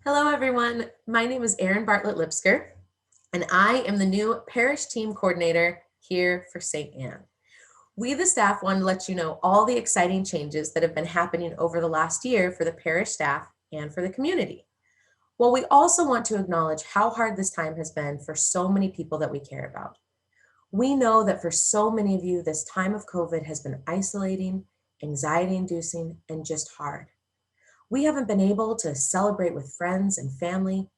Hello, everyone. My name is Erin Bartlett-Lipsker, and I am the new Parish Team Coordinator here for St. Anne. We, the staff, want to let you know all the exciting changes that have been happening over the last year for the parish staff and for the community. Well, we also want to acknowledge how hard this time has been for so many people that we care about. We know that for so many of you, this time of COVID has been isolating, anxiety-inducing, and just hard. We haven't been able to celebrate with friends and family,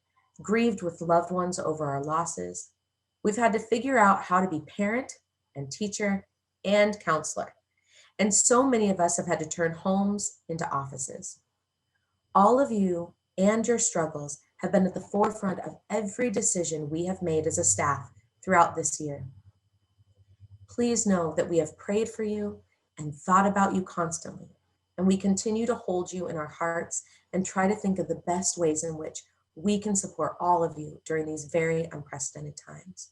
grieved with loved ones over our losses. We've had to figure out how to be parent and teacher and counselor. And so many of us have had to turn homes into offices. All of you and your struggles have been at the forefront of every decision we have made as a staff throughout this year. Please know that we have prayed for you and thought about you constantly, and we continue to hold you in our hearts and try to think of the best ways in which we can support all of you during these very unprecedented times.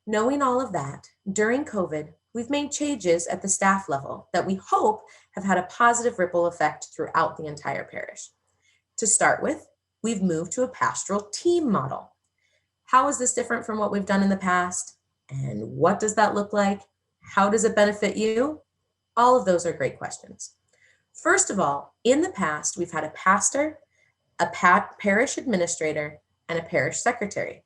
Knowing all of that, during COVID, we've made changes at the staff level that we hope have had a positive ripple effect throughout the entire parish. To start with, we've moved to a pastoral team model. How is this different from what we've done in the past? And what does that look like? How does it benefit you? All of those are great questions. First of all, in the past, we've had a pastor, a parish administrator, and a parish secretary.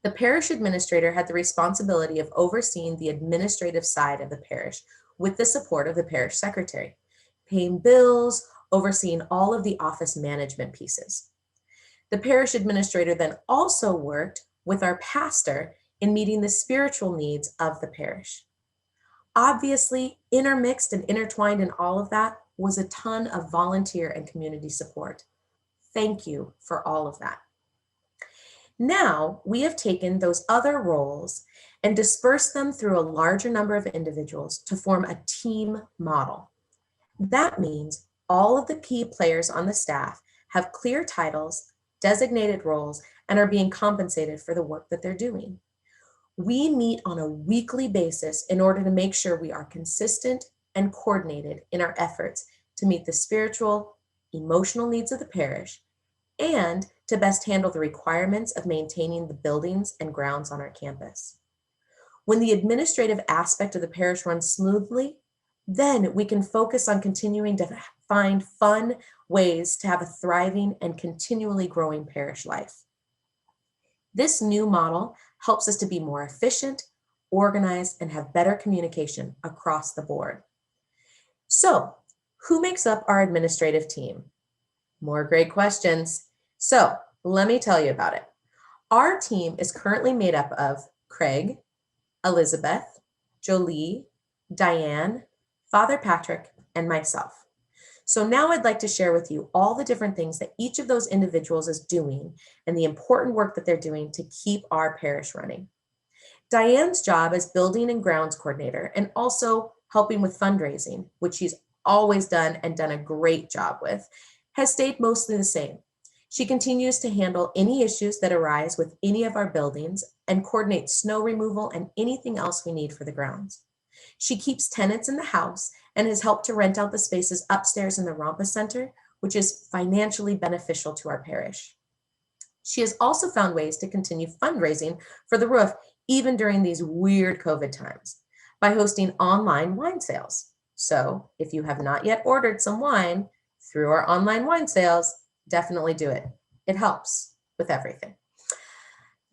The parish administrator had the responsibility of overseeing the administrative side of the parish with the support of the parish secretary, paying bills, overseeing all of the office management pieces. The parish administrator then also worked with our pastor in meeting the spiritual needs of the parish. Obviously, intermixed and intertwined in all of that was a ton of volunteer and community support. Thank you for all of that. Now, we have taken those other roles and dispersed them through a larger number of individuals to form a team model. That means all of the key players on the staff have clear titles, designated roles, and are being compensated for the work that they're doing. We meet on a weekly basis in order to make sure we are consistent and coordinated in our efforts to meet the spiritual, emotional needs of the parish and to best handle the requirements of maintaining the buildings and grounds on our campus. When the administrative aspect of the parish runs smoothly, then we can focus on continuing to find fun ways to have a thriving and continually growing parish life. This new model helps us to be more efficient, organized, and have better communication across the board. So, who makes up our administrative team? More great questions. So, let me tell you about it. Our team is currently made up of Craig, Elizabeth, Jolie, Diane, Father Patrick, and myself. So now I'd like to share with you all the different things that each of those individuals is doing and the important work that they're doing to keep our parish running. Diane's job as building and grounds coordinator and also helping with fundraising, which she's always done and done a great job with, has stayed mostly the same. She continues to handle any issues that arise with any of our buildings and coordinate snow removal and anything else we need for the grounds. She keeps tenants in the house and has helped to rent out the spaces upstairs in the Rompa Center, which is financially beneficial to our parish. She has also found ways to continue fundraising for the roof, even during these weird COVID times, by hosting online wine sales. So if you have not yet ordered some wine through our online wine sales, definitely do it. It helps with everything.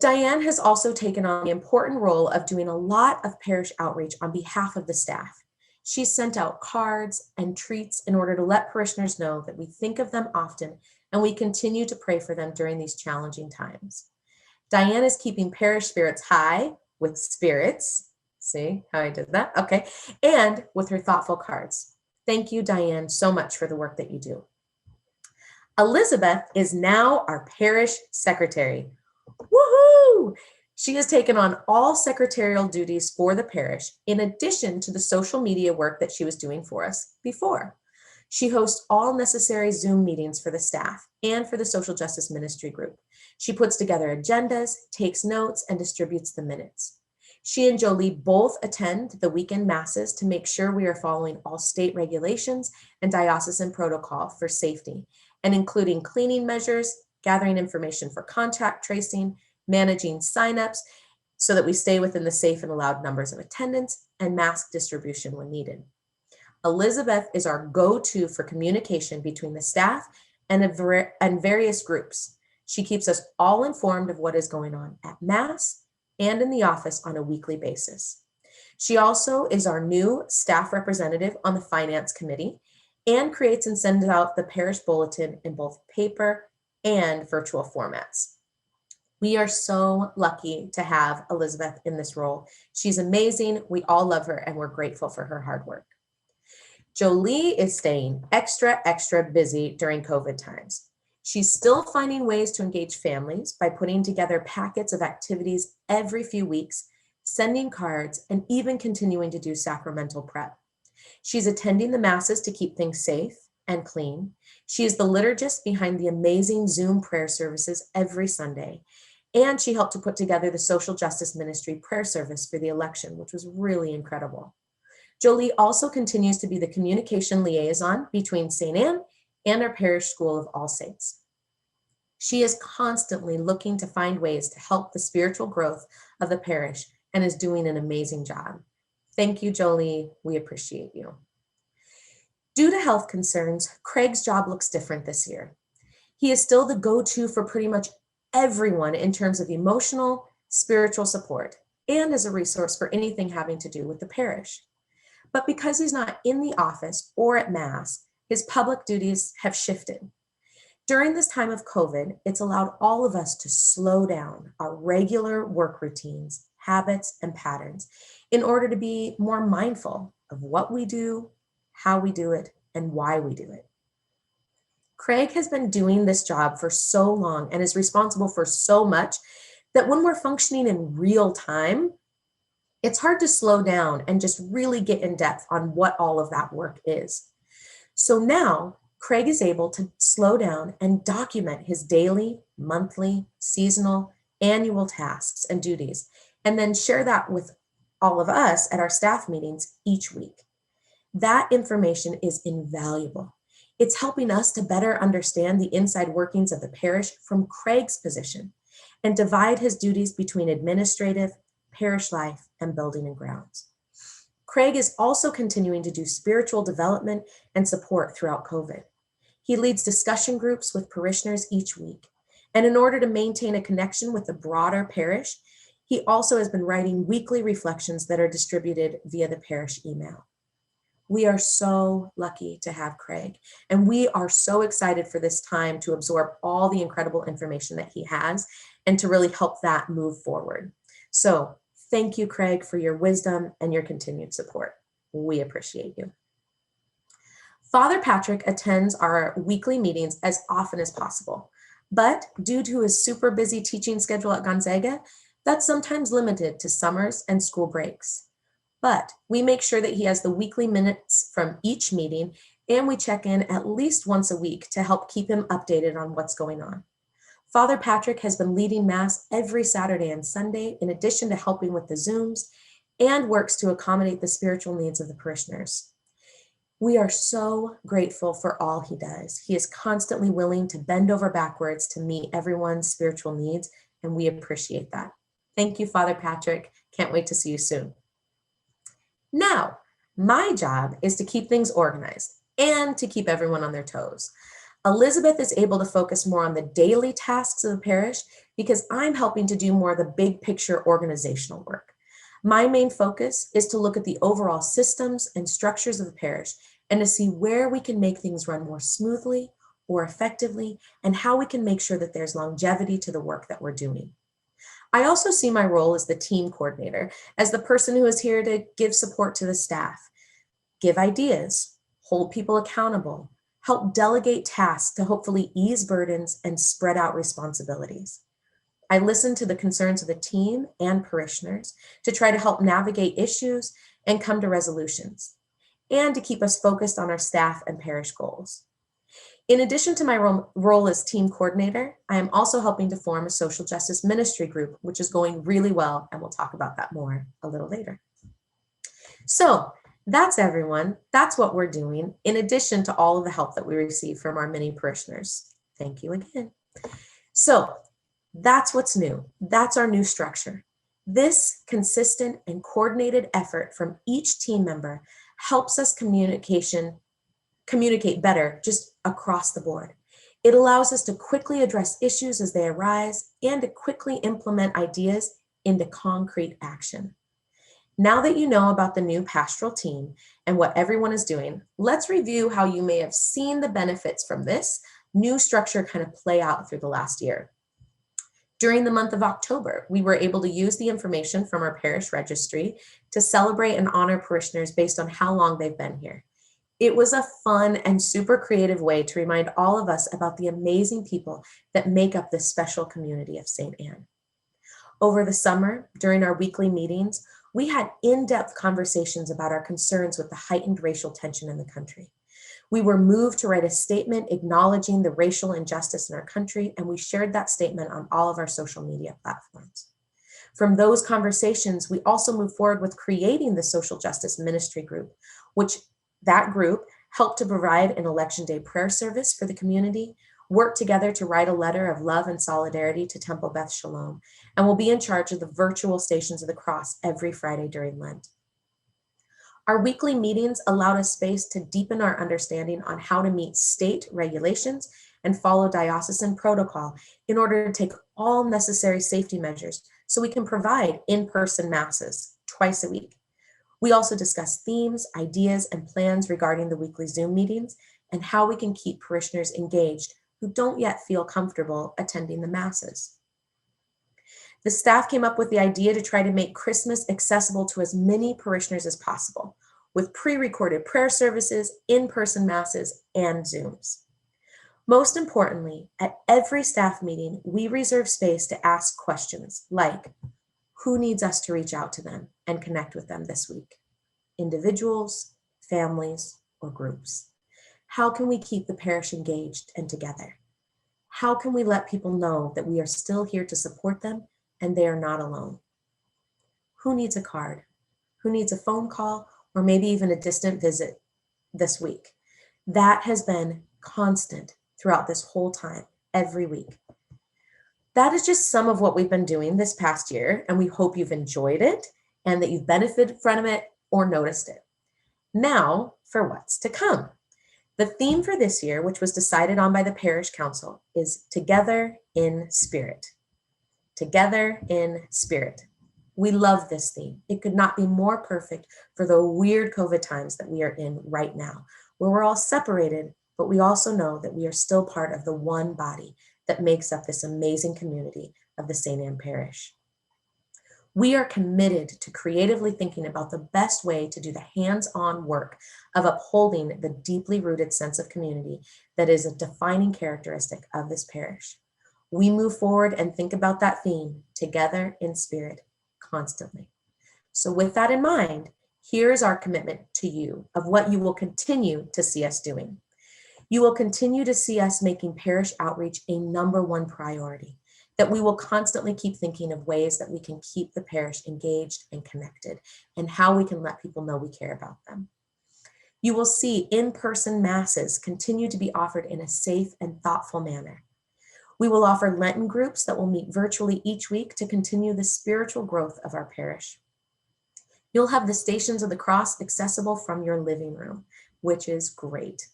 Diane has also taken on the important role of doing a lot of parish outreach on behalf of the staff. She's sent out cards and treats in order to let parishioners know that we think of them often and we continue to pray for them during these challenging times. Diane is keeping parish spirits high with spirits. See how I did that? Okay. And with her thoughtful cards. Thank you, Diane, so much for the work that you do. Elizabeth is now our parish secretary. Woohoo! She has taken on all secretarial duties for the parish, in addition to the social media work that she was doing for us before. She hosts all necessary Zoom meetings for the staff and for the social justice ministry group. She puts together agendas, takes notes, and distributes the minutes. She and Jolie both attend the weekend masses to make sure we are following all state regulations and diocesan protocol for safety. and including cleaning measures, gathering information for contact tracing, managing signups so that we stay within the safe and allowed numbers of attendance, and mask distribution when needed. Elizabeth is our go-to for communication between the staff and various groups. She keeps us all informed of what is going on at Mass and in the office on a weekly basis. She also is our new staff representative on the Finance Committee and creates and sends out the parish bulletin in both paper and virtual formats. We are so lucky to have Elizabeth in this role. She's amazing. We all love her and we're grateful for her hard work. Jolie is staying extra busy during COVID times. She's still finding ways to engage families by putting together packets of activities every few weeks, sending cards, and even continuing to do sacramental prep. She's attending the masses to keep things safe and clean. She is the liturgist behind the amazing Zoom prayer services every Sunday. And she helped to put together the Social Justice Ministry prayer service for the election, which was really incredible. Jolie also continues to be the communication liaison between St. Anne and our parish school of All Saints. She is constantly looking to find ways to help the spiritual growth of the parish and is doing an amazing job. Thank you, Jolie. We appreciate you. Due to health concerns, Craig's job looks different this year. He is still the go-to for pretty much everyone in terms of emotional, spiritual support, and as a resource for anything having to do with the parish. But because he's not in the office or at Mass, his public duties have shifted. During this time of COVID, it's allowed all of us to slow down our regular work routines, habits, and patterns in order to be more mindful of what we do, how we do it, and why we do it. Craig has been doing this job for so long and is responsible for so much that when we're functioning in real time, it's hard to slow down and just really get in depth on what all of that work is. So now Craig is able to slow down and document his daily, monthly, seasonal, annual tasks and duties, and then share that with all of us at our staff meetings each week. That information is invaluable. It's helping us to better understand the inside workings of the parish from Craig's position and divide his duties between administrative, parish life, and building and grounds. Craig is also continuing to do spiritual development and support throughout COVID. He leads discussion groups with parishioners each week. And in order to maintain a connection with the broader parish, he also has been writing weekly reflections that are distributed via the parish email. We are so lucky to have Craig, and we are so excited for this time to absorb all the incredible information that he has and to really help that move forward. So thank you, Craig, for your wisdom and your continued support. We appreciate you. Father Patrick attends our weekly meetings as often as possible, but due to his super busy teaching schedule at Gonzaga, that's sometimes limited to summers and school breaks. But we make sure that he has the weekly minutes from each meeting, and we check in at least once a week to help keep him updated on what's going on. Father Patrick has been leading Mass every Saturday and Sunday, in addition to helping with the Zooms, and works to accommodate the spiritual needs of the parishioners. We are so grateful for all he does. He is constantly willing to bend over backwards to meet everyone's spiritual needs, and we appreciate that. Thank you, Father Patrick. Can't wait to see you soon. Now, my job is to keep things organized and to keep everyone on their toes. Elizabeth is able to focus more on the daily tasks of the parish because I'm helping to do more of the big picture organizational work. My main focus is to look at the overall systems and structures of the parish and to see where we can make things run more smoothly or effectively and how we can make sure that there's longevity to the work that we're doing. I also see my role as the team coordinator, as the person who is here to give support to the staff, give ideas, hold people accountable, help delegate tasks to hopefully ease burdens and spread out responsibilities. I listen to the concerns of the team and parishioners to try to help navigate issues and come to resolutions, and to keep us focused on our staff and parish goals. In addition to my role as team coordinator, I am also helping to form a social justice ministry group, which is going really well, and we'll talk about that more a little later. So That's everyone. That's what we're doing, in addition to all of the help that we receive from our many parishioners. Thank you again. So that's what's new. That's our new structure. This consistent and coordinated effort from each team member helps us communicate better just across the board. It allows us to quickly address issues as they arise and to quickly implement ideas into concrete action. Now that you know about the new pastoral team and what everyone is doing, let's review how you may have seen the benefits from this new structure kind of play out through the last year. During the month of October, we were able to use the information from our parish registry to celebrate and honor parishioners based on how long they've been here. It was a fun and super creative way to remind all of us about the amazing people that make up this special community of St. Anne. Over the summer, during our weekly meetings, we had in-depth conversations about our concerns with the heightened racial tension in the country. We were moved to write a statement acknowledging the racial injustice in our country, and we shared that statement on all of our social media platforms. From those conversations, we also moved forward with creating the Social Justice Ministry Group, which that group helped to provide an election day prayer service for the community, work together to write a letter of love and solidarity to Temple Beth Shalom, and will be in charge of the virtual Stations of the Cross every Friday during Lent. Our weekly meetings allowed us space to deepen our understanding on how to meet state regulations and follow diocesan protocol in order to take all necessary safety measures so we can provide in-person masses twice a week. We also discussed themes, ideas, and plans regarding the weekly Zoom meetings and how we can keep parishioners engaged who don't yet feel comfortable attending the masses. The staff came up with the idea to try to make Christmas accessible to as many parishioners as possible, with pre-recorded prayer services, in-person masses, and Zooms. Most importantly, at every staff meeting, we reserve space to ask questions like, who needs us to reach out to them and connect with them this week? Individuals, families, or groups? How can we keep the parish engaged and together? How can we let people know that we are still here to support them and they are not alone? Who needs a card? Who needs a phone call or maybe even a distant visit this week? That has been constant throughout this whole time, every week. That is just some of what we've been doing this past year, and we hope you've enjoyed it and that you've benefited from it or noticed it. Now for what's to come. The theme for this year, which was decided on by the parish council, is Together in Spirit. Together in Spirit. We love this theme. It could not be more perfect for the weird COVID times that we are in right now, where we're all separated, but we also know that we are still part of the one body that makes up this amazing community of the St. Anne Parish. We are committed to creatively thinking about the best way to do the hands-on work of upholding the deeply rooted sense of community that is a defining characteristic of this parish. We move forward and think about that theme, Together in Spirit, constantly. So with that in mind, here's our commitment to you of what you will continue to see us doing. You will continue to see us making parish outreach a number one priority, that we will constantly keep thinking of ways that we can keep the parish engaged and connected, and how we can let people know we care about them. You will see in-person masses continue to be offered in a safe and thoughtful manner. We will offer Lenten groups that will meet virtually each week to continue the spiritual growth of our parish. You'll have the Stations of the Cross accessible from your living room, which is great.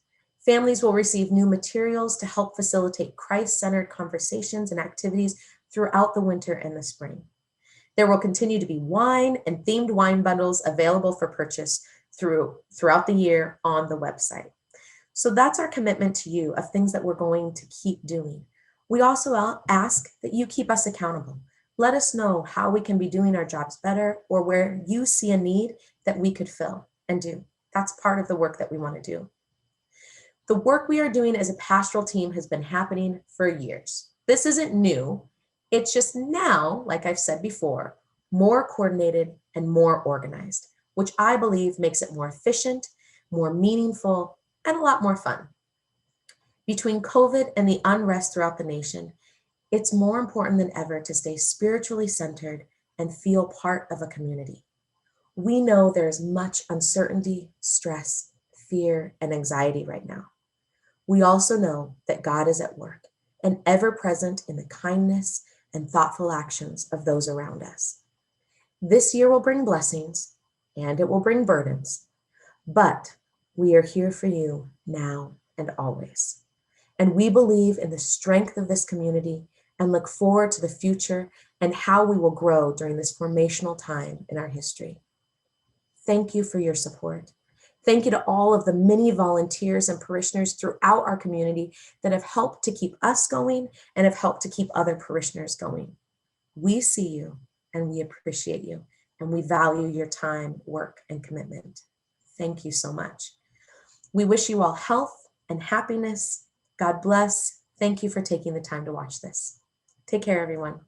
Families will receive new materials to help facilitate Christ-centered conversations and activities throughout the winter and the spring. There will continue to be wine and themed wine bundles available for purchase throughout the year on the website. So that's our commitment to you of things that we're going to keep doing. We also ask that you keep us accountable. Let us know how we can be doing our jobs better or where you see a need that we could fill and do. That's part of the work that we want to do. The work we are doing as a pastoral team has been happening for years. This isn't new. It's just now, like I've said before, more coordinated and more organized, which I believe makes it more efficient, more meaningful, and a lot more fun. Between COVID and the unrest throughout the nation, it's more important than ever to stay spiritually centered and feel part of a community. We know there is much uncertainty, stress, fear, and anxiety right now. We also know that God is at work and ever present in the kindness and thoughtful actions of those around us. This year will bring blessings and it will bring burdens, but we are here for you now and always. And we believe in the strength of this community and look forward to the future and how we will grow during this formational time in our history. Thank you for your support. Thank you to all of the many volunteers and parishioners throughout our community that have helped to keep us going and have helped to keep other parishioners going. We see you and we appreciate you and we value your time, work, and commitment. Thank you so much. We wish you all health and happiness. God bless. Thank you for taking the time to watch this. Take care, everyone.